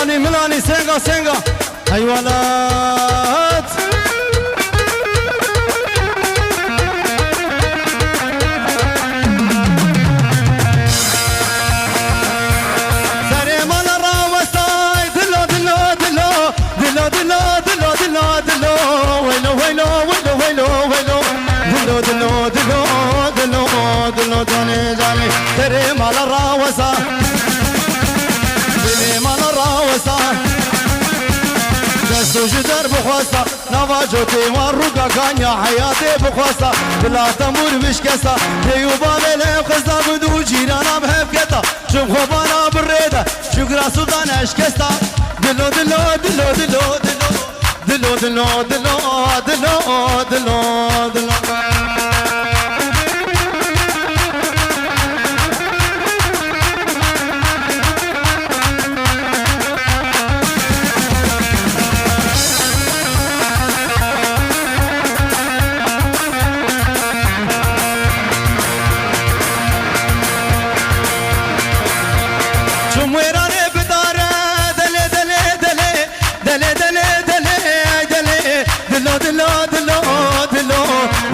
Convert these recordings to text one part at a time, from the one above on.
ملاني سنگا حيوانات دلو جاني تري مال الراوسة بني مال الراوسة دستو جدر بخواسة نواجوتي وروكا كانيا حياتي بخواسة بلا تمور مشكسة تيوبا بلهم خزا بدو جيرانا بهفكتا شوف خوبانا بالريدة شكرا سلطان اشكستا دلو دلو دلو دلو دلو دلو دلو دلو دلو دلو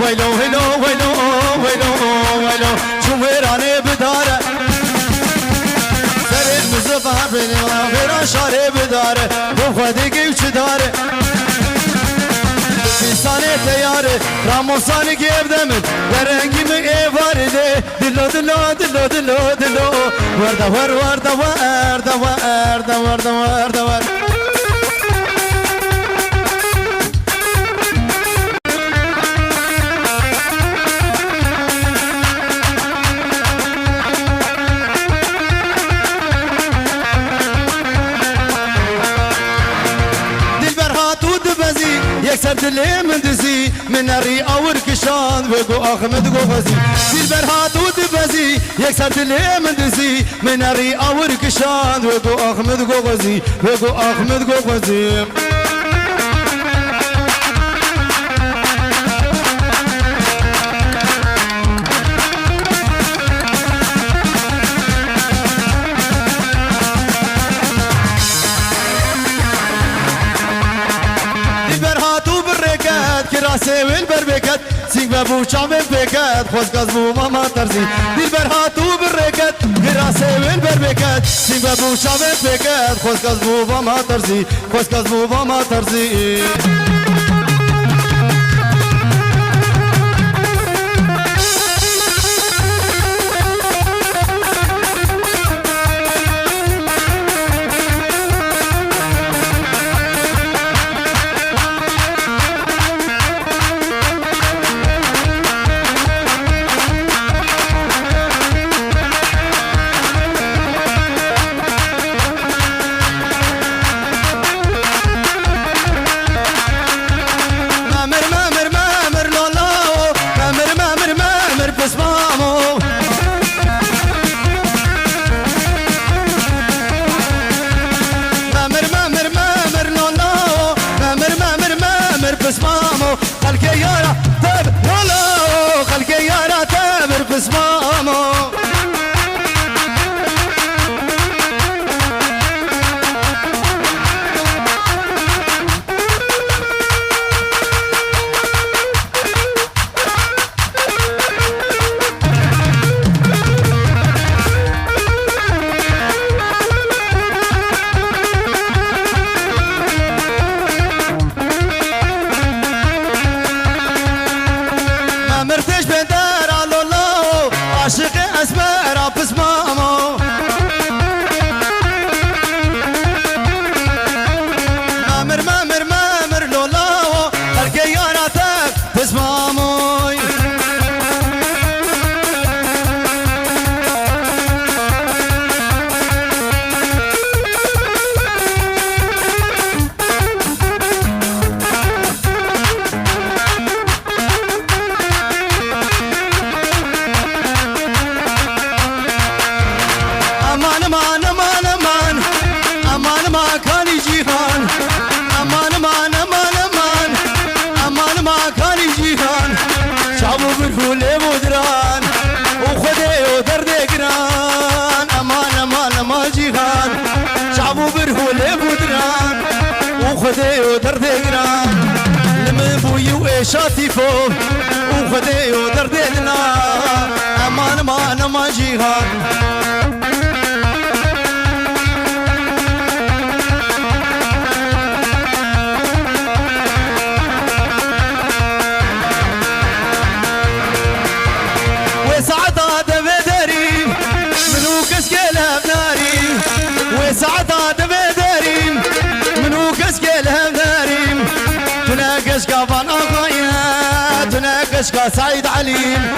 ويلو ويلو ويلو ويلو ويلو شميراني بداره سرير مزفها بيني وغير شاري بداره بخديقي وشداره بساني تياري راموساني كيف دمت درنجي من ايفاري دلو دلو دلو دلو دلو ورده ور ورده ورده ورده ورده ورده ورده يكسر دلي من دزي من الريقة وركشان وقو أحمد غوغزي سيلبر هاتو دبزي يكسر دلي من دزي من الريقة وركشان وقو أحمد غوغزي وقو أحمد غوغزي سويل بربكت سينغ بابو شامل بكت خوش كازبو ماما ترزي دل برهاتو بركت غير سويل بربكت سينغ بابو شامل بكت خوش كازبو ماما ترزي خوش كازبو ماما ترزي عاشق اسمه لي بودران وخدي ودردي قران لمن بوي وإيشاتي فوق وخدي ودردي قران أمان ما أنا ما جيهان ساعتها دبدرين منو كسكيلها دارين تناقش كافان أغايا تناقش كسعيد عليم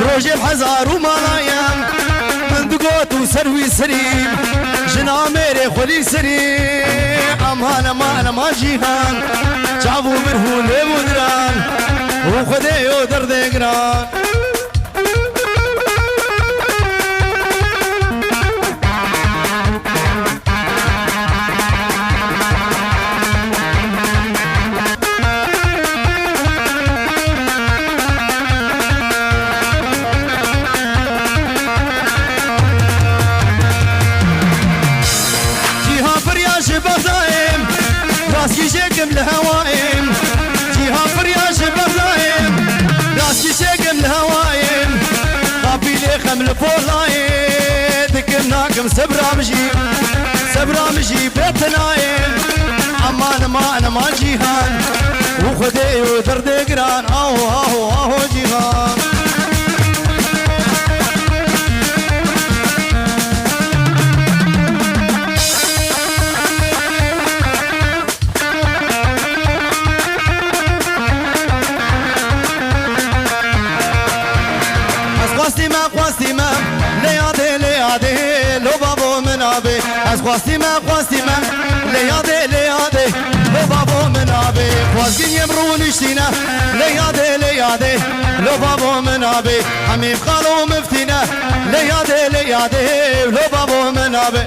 روجي الحزار ومرايم من دقوت وسروي سريم جنا ميري خلي سريم أمانا ما جيهان شعبو برهون لمدران وخدي ودردي قران راسي شاقم الهوايم جيها فرياش بغلايم راسي شاقم الهوايم خافي لي خمل فولايم دكناكم سبرا مجي بيتنايم امان ما انا ما جيهان وخدي ودردي قران اهو جيهان قواستيما ليادي لو بابو منابي قواستيما ليادي لو بابو منابي قواستين يمرون اشتينا ليادي لو بابو منابي حميم خالو مفتينا ليادي لو بابو منابي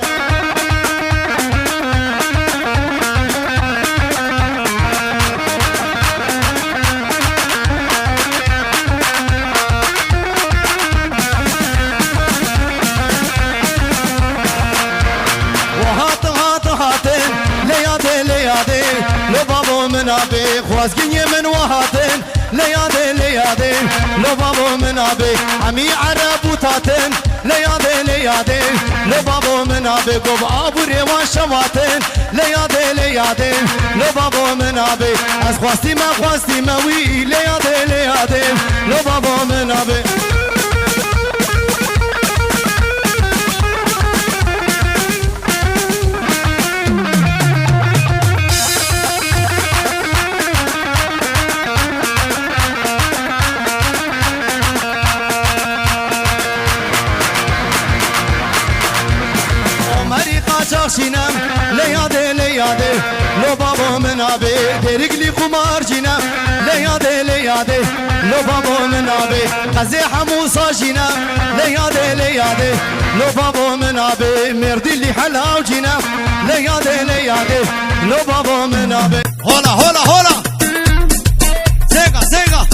لو بابو منابي خوازقيني من وهاتن ليادي لو بابو منابي عمي عرب وطاتن ليادي لو بابو منابي قب ابو ريوان شماتن ليادي لو بابو منابي از خواستی ما وي ليادي لو بابو منابي شينام ليادي لو بابو منابي رجلي قمار جينا ليادي لو بابو منابي قزي حموصا جينا ليادي لو بابو منابي مردي اللي حلاو جينا ليادي لو بابو منابي هولا سيغا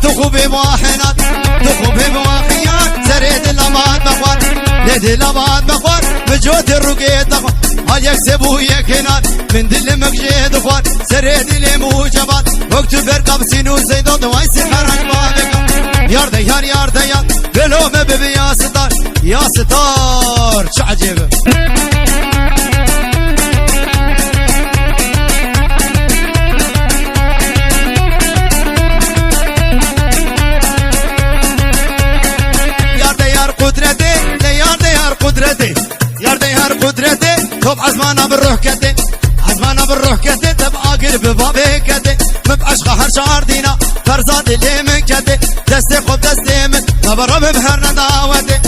تخوبي بواحنات تخوبي بواخيات سريد الأمان مخوات ليد الأمان مخوات بجوت الرقيد أخوات هل يكسبوا يكنات من دل مكجيد أخوات سريد الموجبات وقت برقب سينو زيدون دواي سحر أكبابك يار ديار يار ديار بلوم ببي يا ستار يا ستار شو عجيبه قدرتي طب عزمانا بالروح كتي عزمانا بالروح كتي تبقى قلب بابي كتي مبقاش خهر شعر دينا فرزاد اللي من كتي دستي خب دستي من نبرب بهرنا دعوتي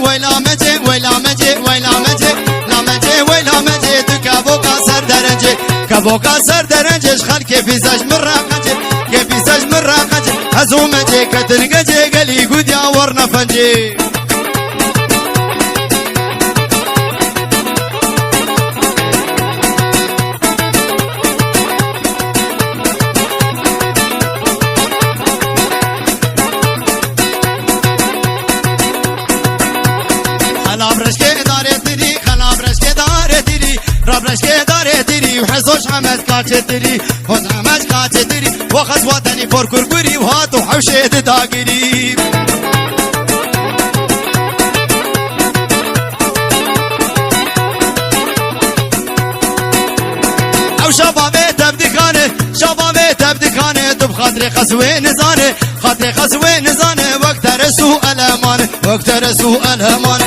ويلا مجي ويلا مجي ويلا مجي لا مجي ويلا مجي تكابوكا سر درجي كابوكا سر درجي خل كيفيزاج مراقجي كيفيزاج مراقجي هزو مجي كتنقجي قلي قد يا ورنا فنجي رابرشكي داري تري وحزوش حمد كاتشتري وز حمد كاتشتري وخز وطني فور كركري وهاتو حوشي تداقري او شبابي تبدكاني شبابي تبدكاني تب خاطري خسوي نزاني خاطري خسوي نزاني وقت رسو الامان وقت رسو الامان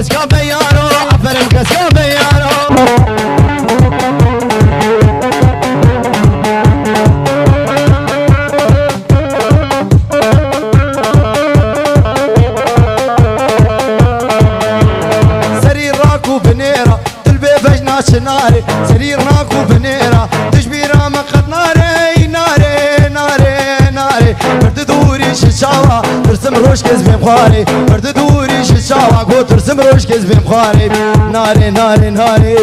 كسكا بيانو عفرم كسكا بيانو ناري سرير ناكو بنيرة تشبيرة مقد ناري ناري ناري ناري برد دوري ششاوة ترسم روش كزبي مخاري برد دوري ششاوة قو ترسم روش كزبي مخاري ناري ناري ناري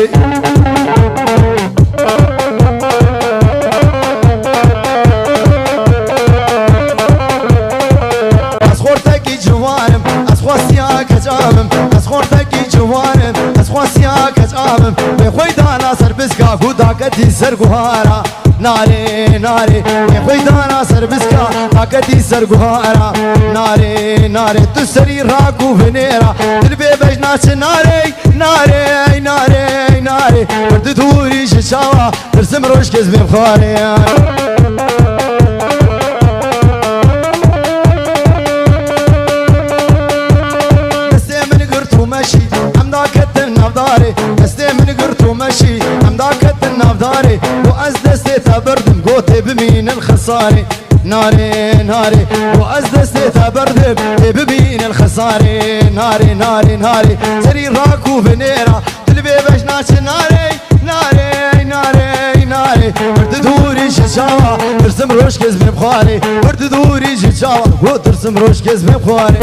أسخورتكي جوانم أسخوصيا كجامم أسخورتكي جوانم أسخوصيا كجامم بخوي دانا سربسكا كوداكتي سرقوهارا ناري ناري بخوي دانا سربسكا كوداكتي سرقوهارا ناري ناري تسري راكو فينيرا تلبي بجناش ناري ناري ناري ناري برد دوري ششاوة ترسم روش كزبي مخاري دستي من قرتو مشي هم داكت النافداري وأز دستي تبردم قوتي بمين الخساري ناري ناري وأز دستي تبردم بمين الخساري ناري ناري ناري سري راكو فينيرا تلبي بجناش ناري ناري ناري ناري برد دوري شجاوة ترسم روش كزبي بخاري برد دوري شجاوة وترسم روش كزبي بخاري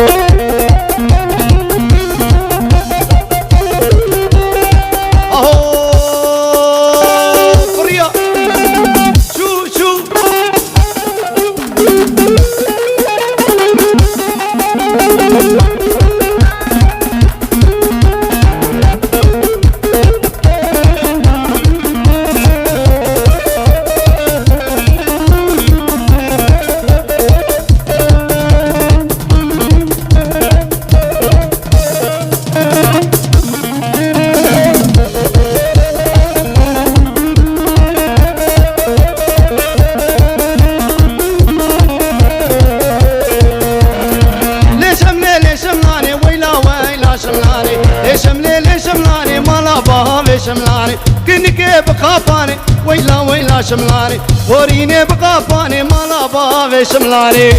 شملاني كنك بخافاني ويلا ويلا شملاني وريني بخافاني مالا باغي شملاني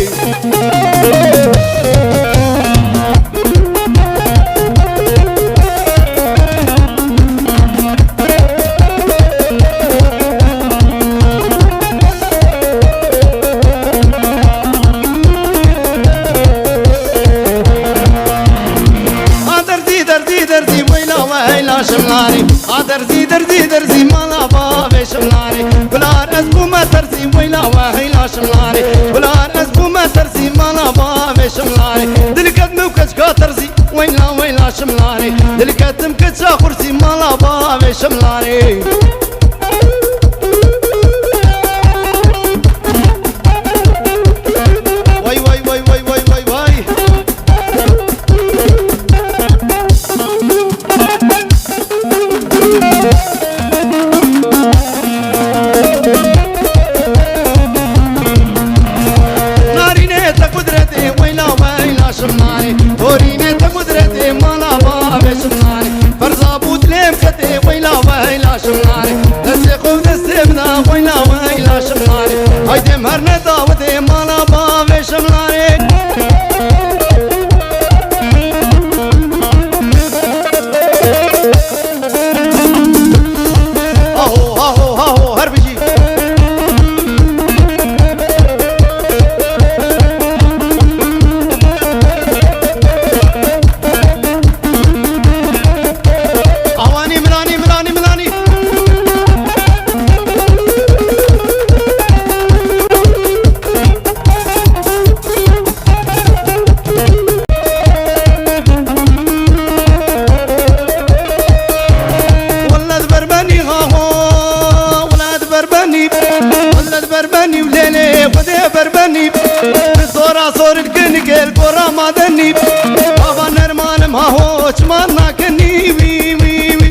شملاني درزي درزي درزي مالا بابي شملاني بلا رزقو ما ترزي ويلا وهيلا شملاني بلا رزقو ما ترزي مالا بابي شملاني دلكت موكتشكا ترزي ويلا ويلا شملاني دلكت مكتشا خرسي مالا بابي شملاني هايدي مهرنا داودي مالا بابي شملاني اهو اهو اهو هربجي اواني ملاني ملاني ملاني بربني وليلي ودي بربني صورة صور الكنك القرى ما ذني بابا نرمان ما هو شمالنا كني وي وي وي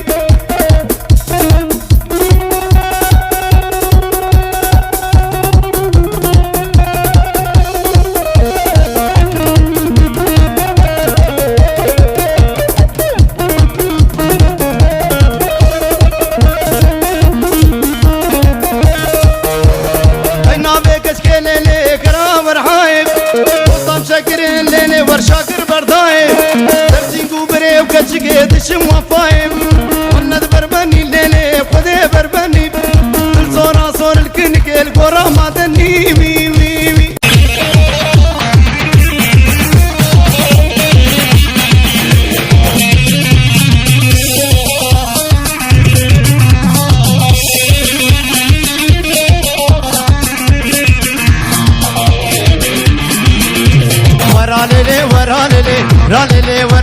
چم وفایم ونت بربنی لیلی خودی بربنی دل زورا زور الکنکل گورا مادنی وی وی وی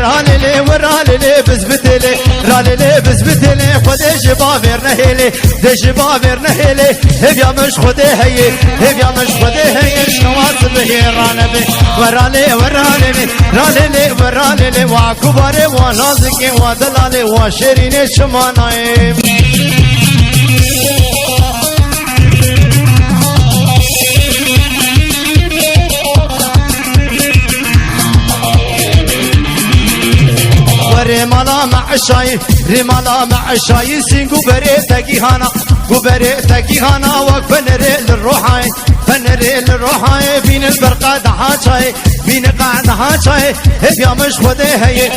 رالي ورالي بزبتلي رالي بزبتلي خدي شبابير نهيلي دي شبابير نهيلي هبيا مش خدي هي هبيا مش خدي هي شنواس بهي رانبي ورالي وعكباري ونازكي ودلالي وشيريني شماناي رمالا مع الشاي سينقو بريتكي هانا وفنري للروحاي بين البرقة دحاجاي بين قاعدها شاي هبيا مش خدي هي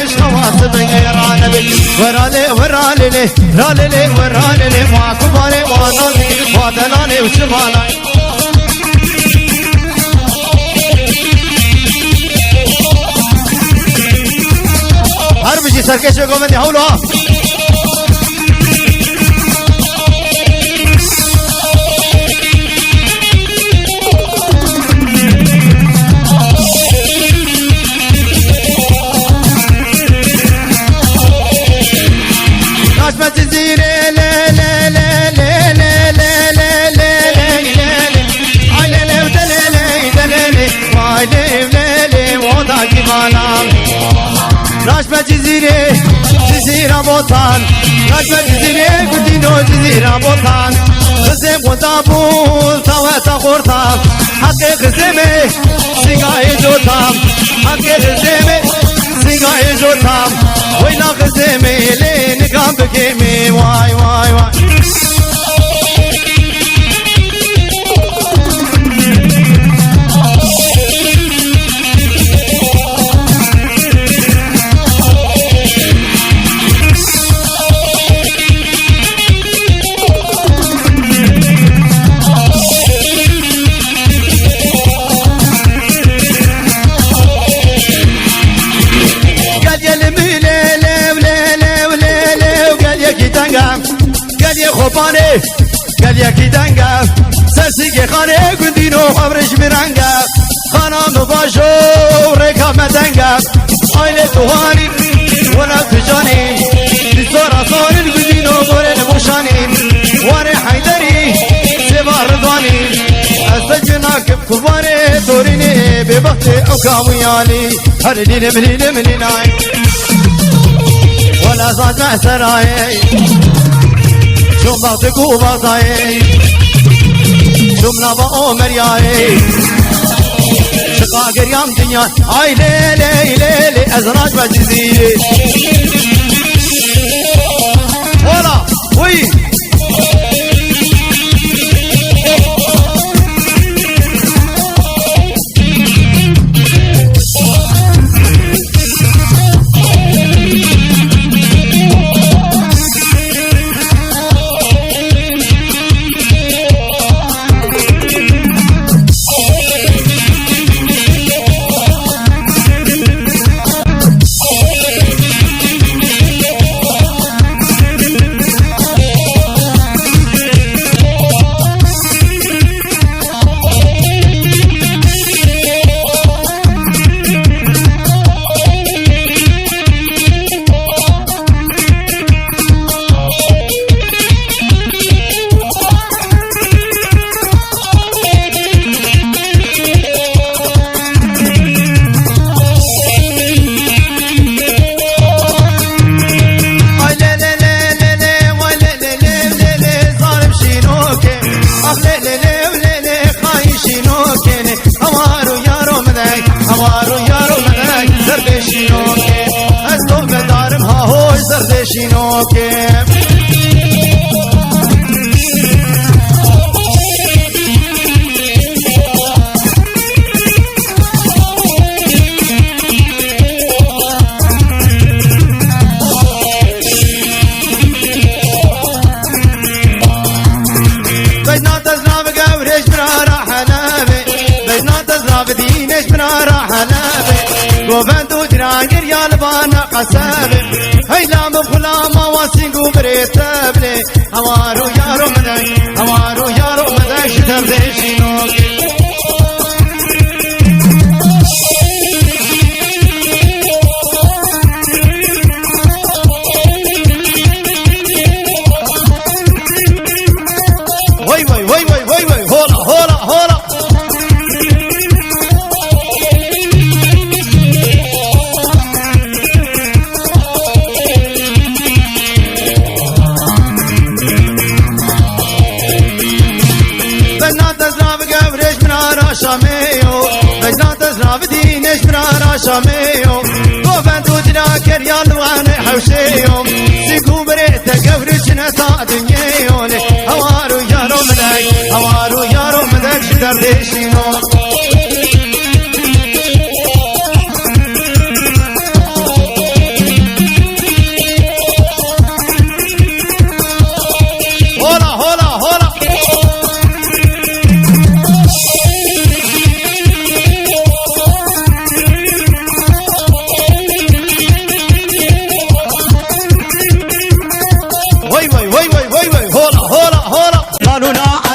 شنواس بهي رانبي ورالي وعكباري ونازكي ودلالي وشماناي هر بجي سرکش بگو من حولو ناشمة الزيري لي لي لي لي لي لي لي لي لي لي دليلي وعلي وضع كمانا ناشمة جزيرة بوطان ناشمة جزيرة قدينو جزيرة بوطان خزم وطابون ثوات خورطان حقي خزمي سيقاي جوتام حقي خزمي سيقاي جوتام ويلا خزمي لين قام بكيمي واي واي واي قال يا كيدانغا ساسيكي خاني قندينو خبرش برانغا خانا مباشو ريكا مدانغا عيلة توهاني ولا تجاني بصورة صور القندينو بورين بوشاني واري حيدري سيبا رضواني أسجناك بكباري دوريني ببختي أوكاويالي هرلي لملي ناي ولا صاد معسراي شوم بغتكو بغضاي شوم نبا أمرياي شقاقر يام دنيا اي ليلي ازراج بجزيري ولا وي حسابي هيلا بغلام واسيقو بريتابلي هوارو يارو مداي هوارو يارو مداي شتر ديشينوك وي وي وي وي وي وي هولا هولا هولا شاميو مجنات زراب دينش برا شاميو وفنتو تلاكر يالوان حوشيو سيكو بريت قبرش نتا دنيوني هوارو يارو مدك هوارو يارو مدك شدر ديشينو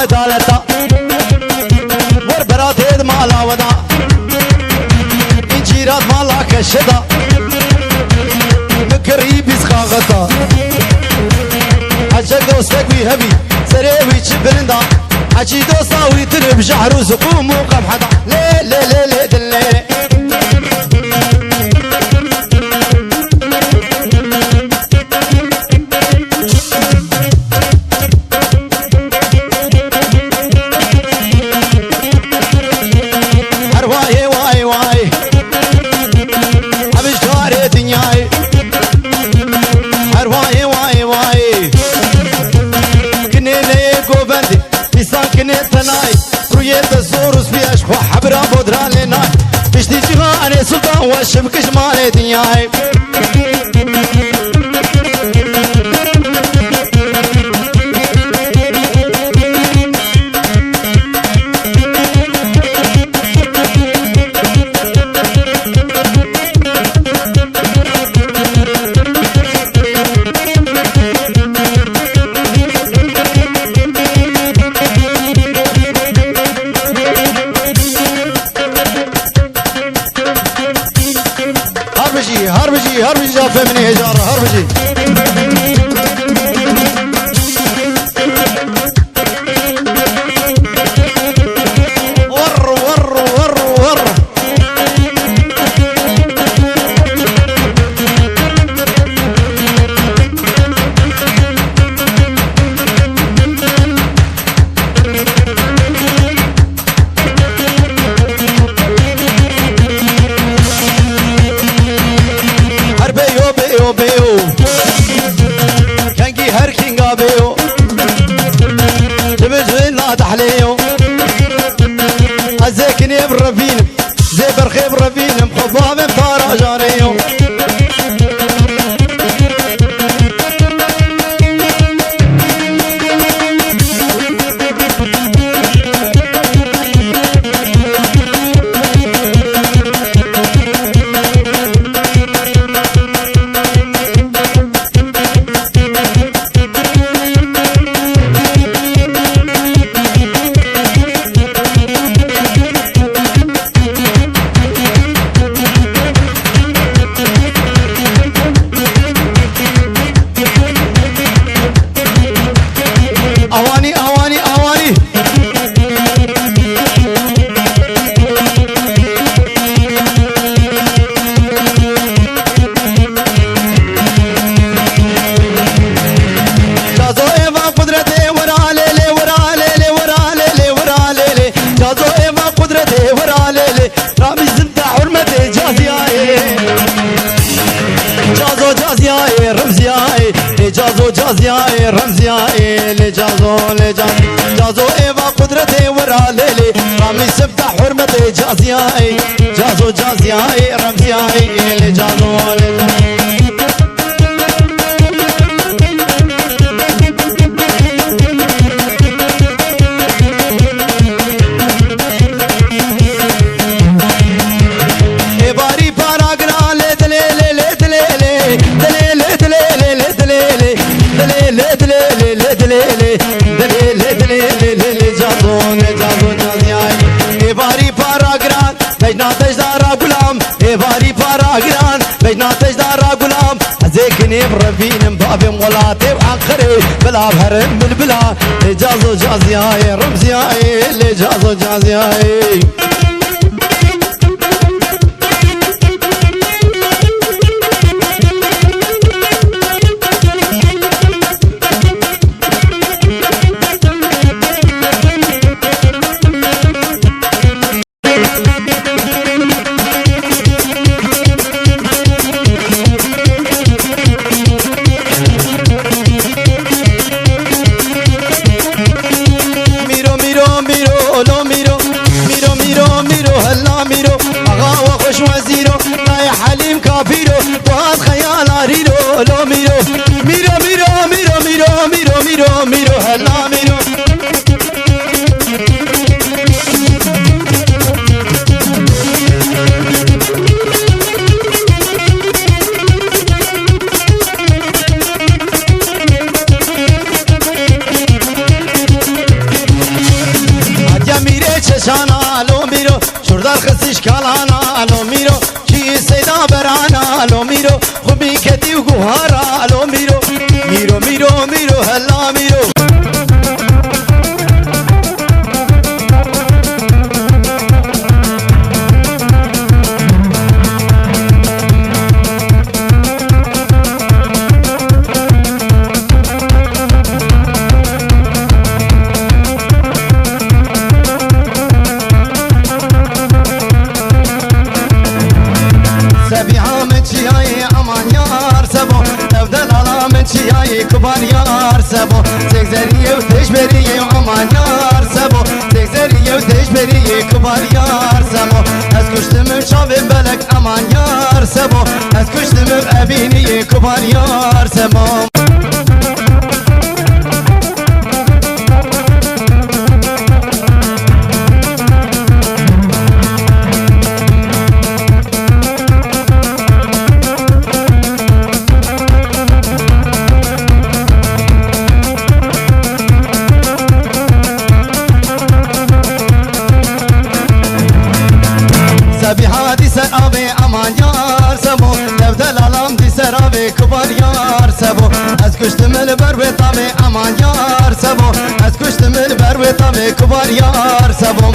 عدالتا وربرات هيد مالا ودا انجيرات مالا كشدا مكري بسخاغتا عجل دوستك ويهبي سريوي تشبلندا عجي دوستا ويترب جحر وزقوم وقم حدا ليه ليه ليه ليه دليه سلطان وشبكش مالي دنياي هربجي جافة من هجارة هربجي ور ور ور ور بيو كانجي هركينغا بيو تبجين لا تحليو ازيكني برفين زي برخي برفين مخضاب مطارا جاريو جازو جازياي رمزياي لجازو جازو ايوا قدرتي ورا ليلي رامي سبت حرمتي جازياي جازو جازياي رمزياي لجازو باري باراغنا ليت لي ليت لي دليلي دليلي دليلي دليلي دليلي دليلي دليلي جازون جازون جازياي ایواری پاراگران بجنا تجدارا غلام ایواری پاراگران بجنا تجدارا غلام ازیکنی بربینم بابم ولاتي وآخري بلا بهرم بالبلا جازو جازياي رمزياي اللي جازو جازياي لو ميرو ميرو ميرو ميرو ميرو ميرو ميرو ميرو هلا ميرو هديا ميري چشانا لو ميرو شردار خسيش كالانا لو ميرو شي سيدا برانا لو ميرو خوبي كدي وقهارا لو ميرو ميرو ميرو ميرو هلا ميرو كبار يار سبو تكزريه وتجبريه وعمان يار سبو تكزريه وتجبريه كبار يار سبو اسكشتم بشاف بلك امان يار سبو اسكشتم بابينيه كبار يار سبو كبار يار سبو اسكشتم البر طبي امان يار سبو اسكشتم البر طبي كبار يار سبو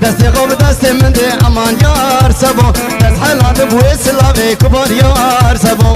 دستي غوب دستي من دي امان يار سبو دست حلال بويس لابي كبار يار سبو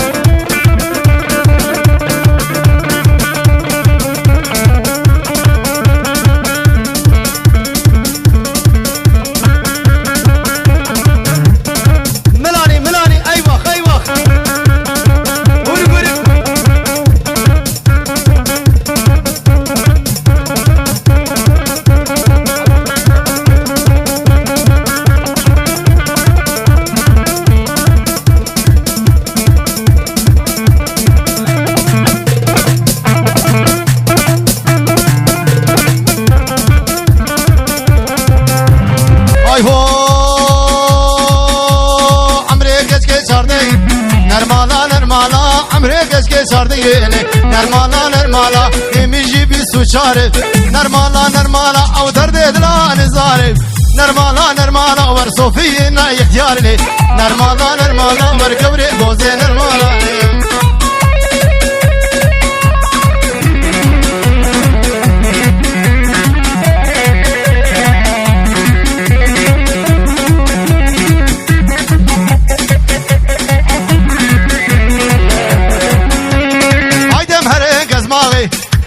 نرمالا نرمالا اميجي بسوچاري نرمالا نرمالا او درد دلا نزاري نرمالا نرمالا ور صوفي نا اختياري نرمالا نرمالا ور قبري بوزي نرمالا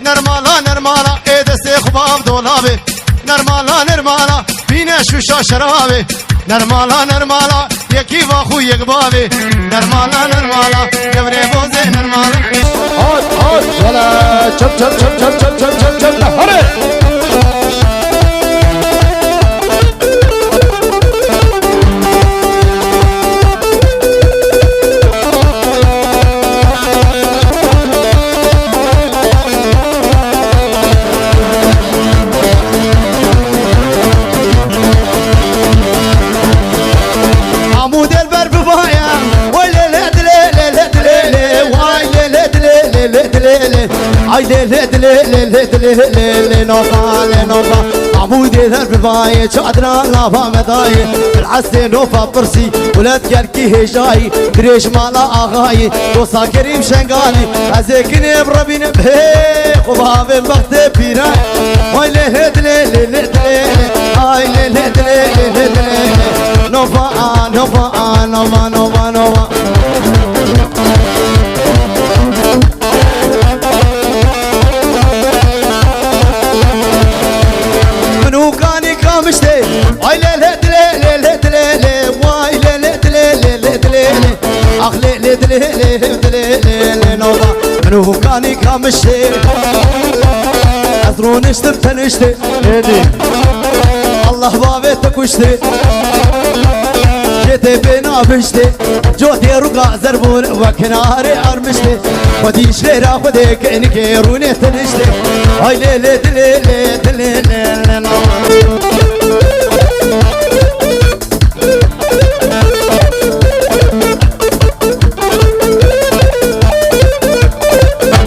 نرمالا نرمالا اي دستي خباب دولابي نرمالا نرمالا بينا شوشا شرابي نرمالا نرمالا يكي واخو يقبابي نرمالا نرمالا قبري بوزي نرمالا هات هات ولا چل چل چل چل چل چل چل چل هري عمود البر بفايا ولا لا دليل لا دليل اي لي نوفا عبودي ذر بالباي شادنا لافا مداي العسي نوفا برسي ولاد كركي هجاي دريش مالا اغاي دوسا كريم شنغالي ازيكني بربين بهي خباب الوقت بينا اي لي نوفا منو كاني كامشتي اي لي واي لي اخلي لي نوفا منو كاني كامشتي ازرون اشترتنشتي الله بابتك وشتي جيتي بينا بشتي جوتي رقع زربون وكناري ارمشتي خدي شيرا خدي كأني كيروني تنشتي هاي لي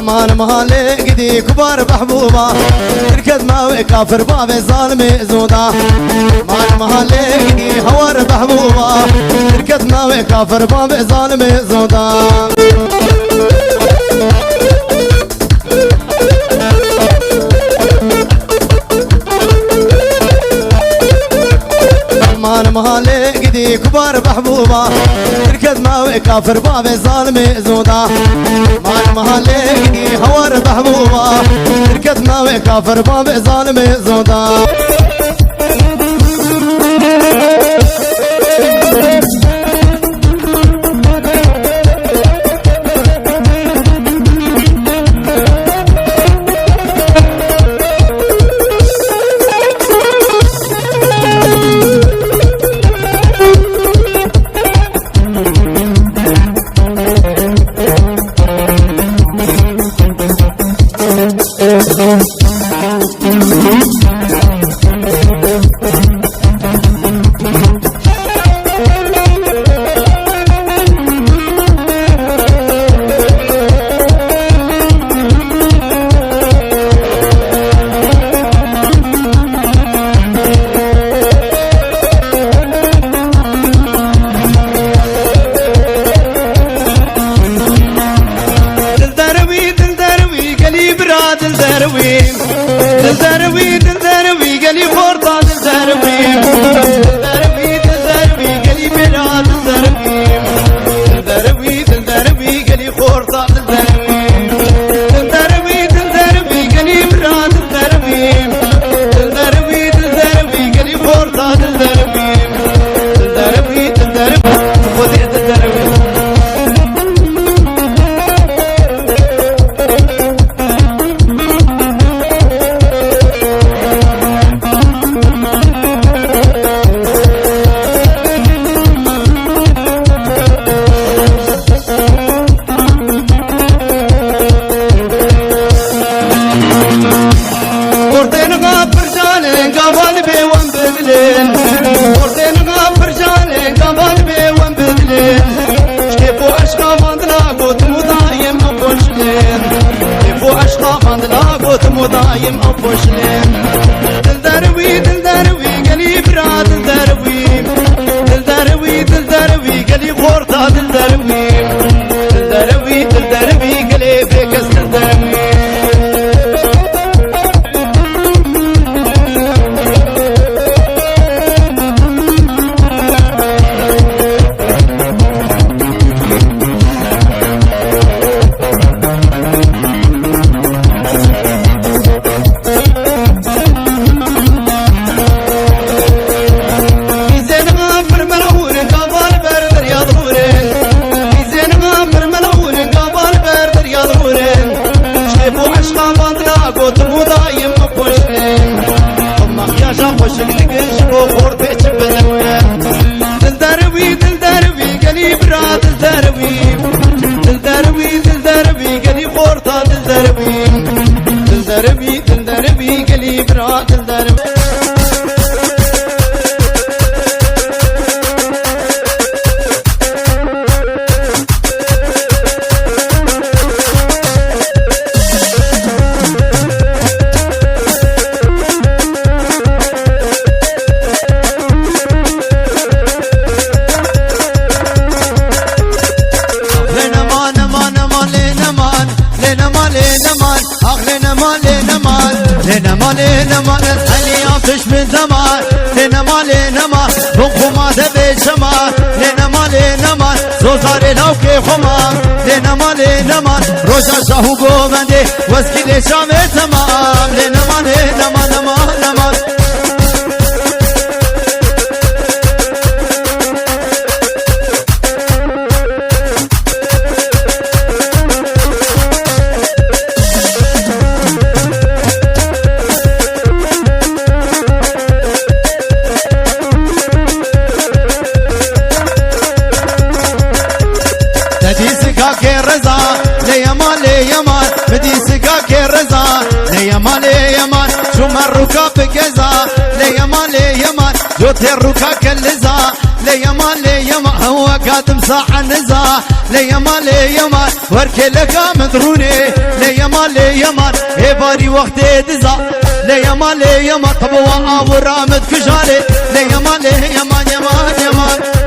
مان مهالي قدي كبار محبوبة تركض ما كافر باب ظالمي زودا مان مهالي قدي هوار محبوبة تركض ما كافر باب ظالمي زودا مان مهالي قدي كبار محبوبة تركض ما كافر باب ظالمي زودا مان مهالي قدي هوار محبوبة تركض ما كافر باب ظالمي زودا دلدروي قلي فرطة دلدروي قلي بلا دلدروي قلي فرطة دلدروي قلي بلا دلدروي قلي فرطة دلدروي خذي دلدروي مضايم أبوشلين دلدروي قلي برا دلدروي قلي غورتا دلدروي قلي بيكس دلدروي لنمان لنمان لنمان لنمان الحني عطش من زمان لنمان لنمان بنخو ما تبي شمان لنمان لنمان زوزاري لو كي خمان لنمان لنمان روشا شاهو قومندي واسكي لي شامي تمام لنمان لنمان لنمان لنمان ليمان ليمان شو مركا بكذا ليمان ليمان جوت الركا كاللزا ليمان ليمان هو كاتم صاح النزا ليمان ليمان وركي لك مدروني ليمان ليمان هباري وقت دزا ليمان ليمان طبوا ورامد كجالي ليمان ليمان يمان يمان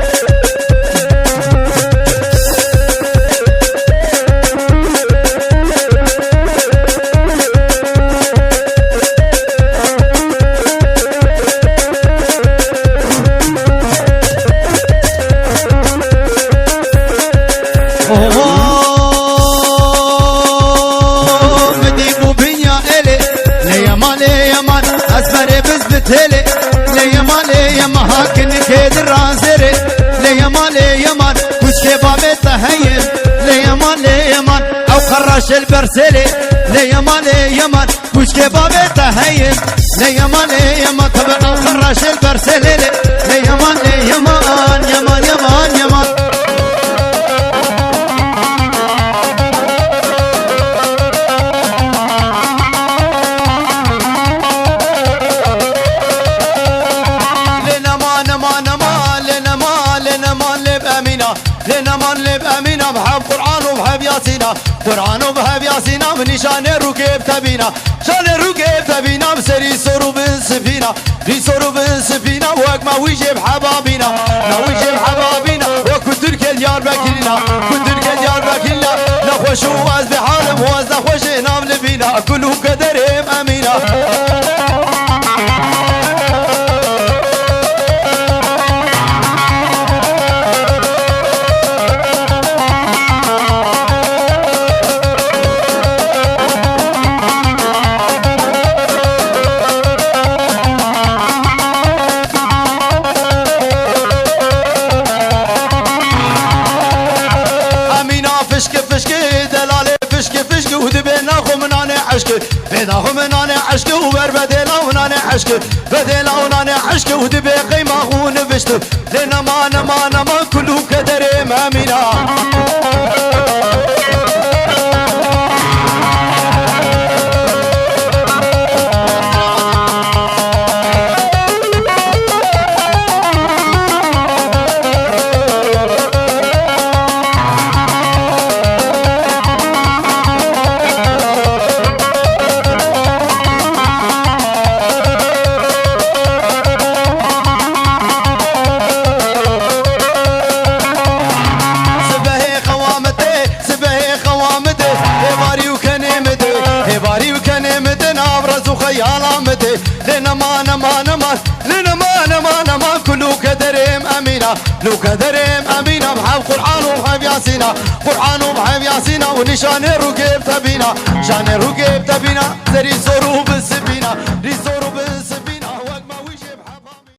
تلي ليمان ليمان هاكن كيد الرانسري ليمان ليمان كوشكي بابي تهيم ليمان ليمان او خراش البرسلي ليمان ليمان كوشكي بابي تهيم ليمان ليمان طبعا او خراش البرسلي ليمان ليمان يمان يمان يمان لنمان لب أمينة بحب قرآن وبحب ياسينا قرآن وبحب ياسينا من شان الركب تبينا شان الركب تبينا بسري سرو بن سفينة في سرو بن سفينة وقت ما ويجيب حبابينا ما ويجيب حبابينا وكنت الديار بكلنا كنت الديار بكلنا نخوش واز بحالم واز نخوش نام لبينا كله قدرهم أمينة بينهم انا عشق وبربدلا ونانا عشق بدلا ونانا عشق ودبي قيمه ونبشت لنا ما كله كدر مامنا لنا كله كدريم أمينة لو كدريم أمينة بحب قرآن وبحب ياسينا قرآن وبحب ياسينا ونشان الركب تبينا شان الركب تبينا زري صروب